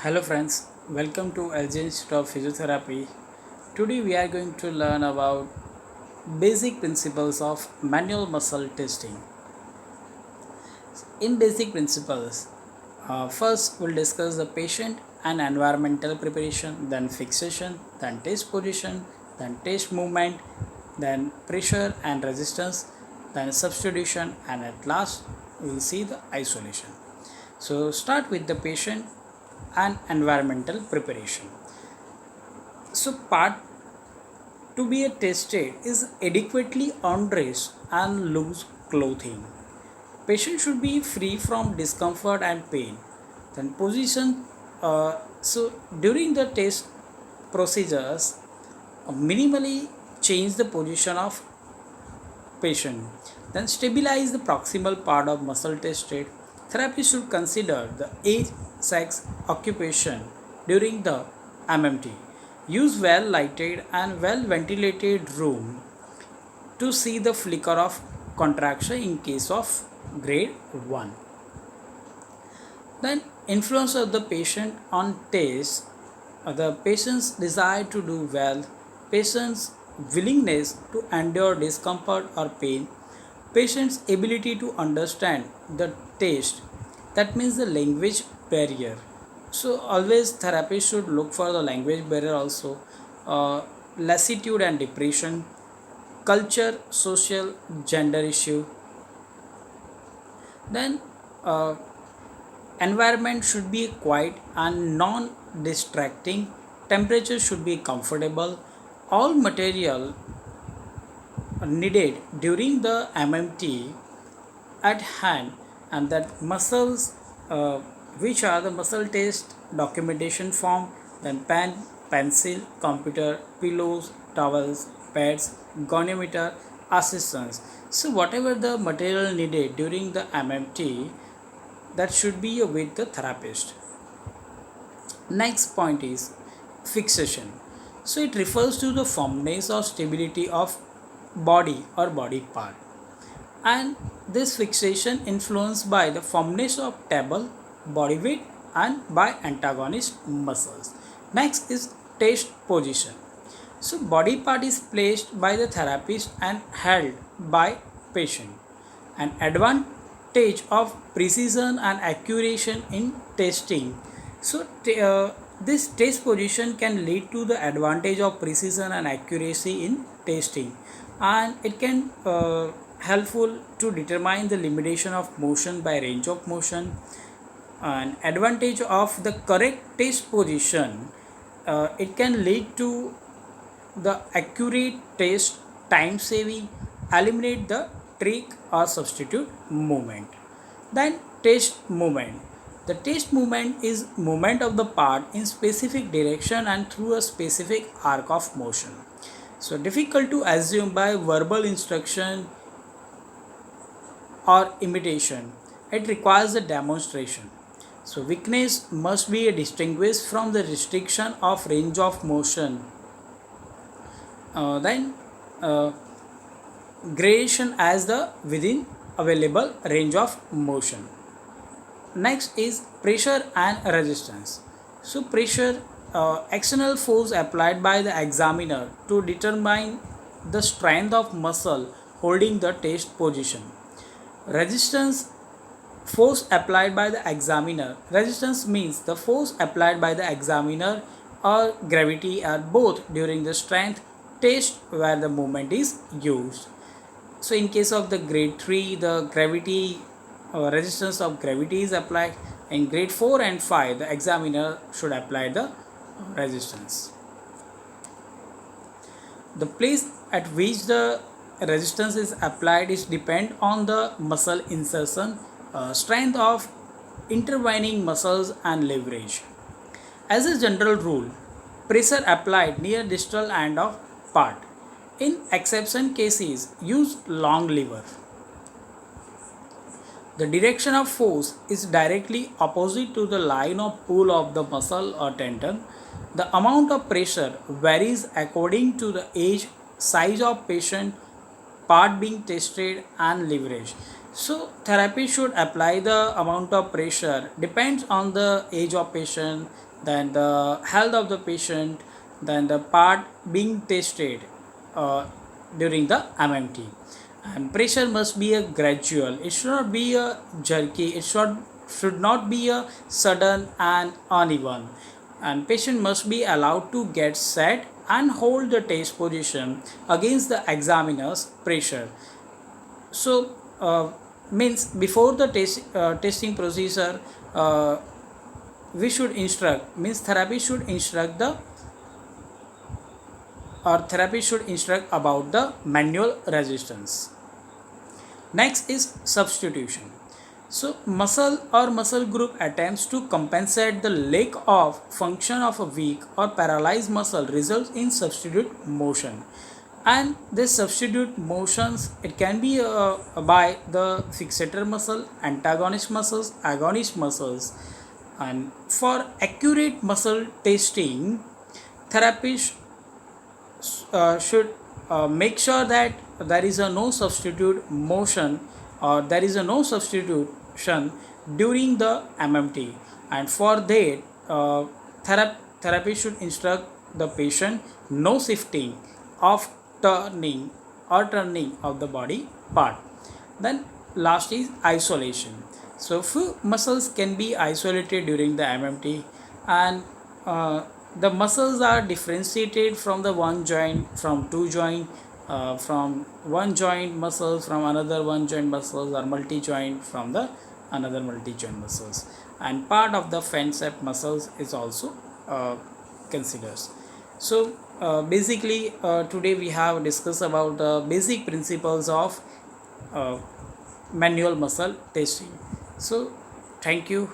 Hello friends, welcome to LG Institute of Physiotherapy. Today we are going to learn about basic principles of manual muscle testing. In basic principles, first we'll discuss the patient and environmental preparation, then fixation, then test position, then test movement, then pressure and resistance, then substitution, and at last we'll see the isolation. So start with the patient and environmental preparation. So part to be tested is adequately undressed and loose clothing. Patient should be free from discomfort and pain. Then position. So during the test procedures, minimally change the position of patient. Then stabilize the proximal part of muscle tested. Therapist should consider the age, sex, occupation during the MMT. Use well lighted and well ventilated room to see the flicker of contraction in case of grade 1. Then influence of the patient on taste, the patient's desire to do well, patient's willingness to endure discomfort or pain, patient's ability to understand the taste, that means the language barrier. So always therapist should look for the language barrier also, lassitude and depression, culture, social, gender issue. Then uh, environment should be quiet and non distracting, temperature should be comfortable, all material needed during the MMT at hand, and that muscles, which are the muscle test documentation form, then pen, pencil, computer, pillows, towels, pads, goniometer, assistance. So whatever the material needed during the MMT, that should be with the therapist. Next point is fixation. So it refers to the firmness or stability of body or body part, and this fixation influenced by the firmness of table, body weight, and by antagonist muscles. Next is test position. So body part is placed by the therapist and held by patient. An advantage of precision and accuracy in testing. So this test position can lead to the advantage of precision and accuracy in testing, and it can helpful to determine the limitation of motion by range of motion. An advantage of the correct test position, it can lead to the accurate test, time saving, eliminate the trick or substitute movement. Then test movement. The test movement is movement of the part in specific direction and through a specific arc of motion. So difficult to assume by verbal instruction or imitation. It requires a demonstration. So weakness must be distinguished from the restriction of range of motion. Then gradation as the within available range of motion. Next is pressure and resistance. So pressure, external force applied by the examiner to determine the strength of muscle holding the test position. Resistance, force applied by the examiner. Resistance means the force applied by the examiner or gravity are both during the strength test where the movement is used. So in case of the grade 3, the gravity resistance of gravity is applied. In grade 4 and 5, the examiner should apply the resistance. The place at which the resistance is applied is depend on the muscle insertion, strength of intervening muscles, and leverage. As a general rule, pressure applied near distal end of part. In exception cases, use long lever. The direction of force is directly opposite to the line of pull of the muscle or tendon. The amount of pressure varies according to the age, size of patient, part being tested, and leverage. So therapy should apply the amount of pressure depends on the age of patient, then the health of the patient, then the part being tested uh, during the MMT. And pressure must be a gradual, it should not be a jerky, should not be a sudden and uneven. And patient must be allowed to get set and hold the test position against the examiner's pressure. So means before the testing procedure, we should instruct, means therapy should instruct the, or therapy should instruct about the manual resistance. Next is substitution. So muscle or muscle group attempts to compensate the lack of function of a weak or paralyzed muscle results in substitute motion. And this substitute motions, it can be by the fixator muscle, antagonist muscles, agonist muscles. And for accurate muscle testing, therapists should make sure that there is a no substitute motion, or there is a no substitution during the MMT. And for that, therapy should instruct the patient no shifting of turning or turning of the body part. Then last is isolation. So few muscles can be isolated during the MMT, and the muscles are differentiated from the one joint, from two joint, from one joint muscles from another one joint muscles, or multi joint from the another multi joint muscles. And part of the fancep muscles is also considers. So basically today we have discussed about the basic principles of uh, manual muscle testing. So thank you.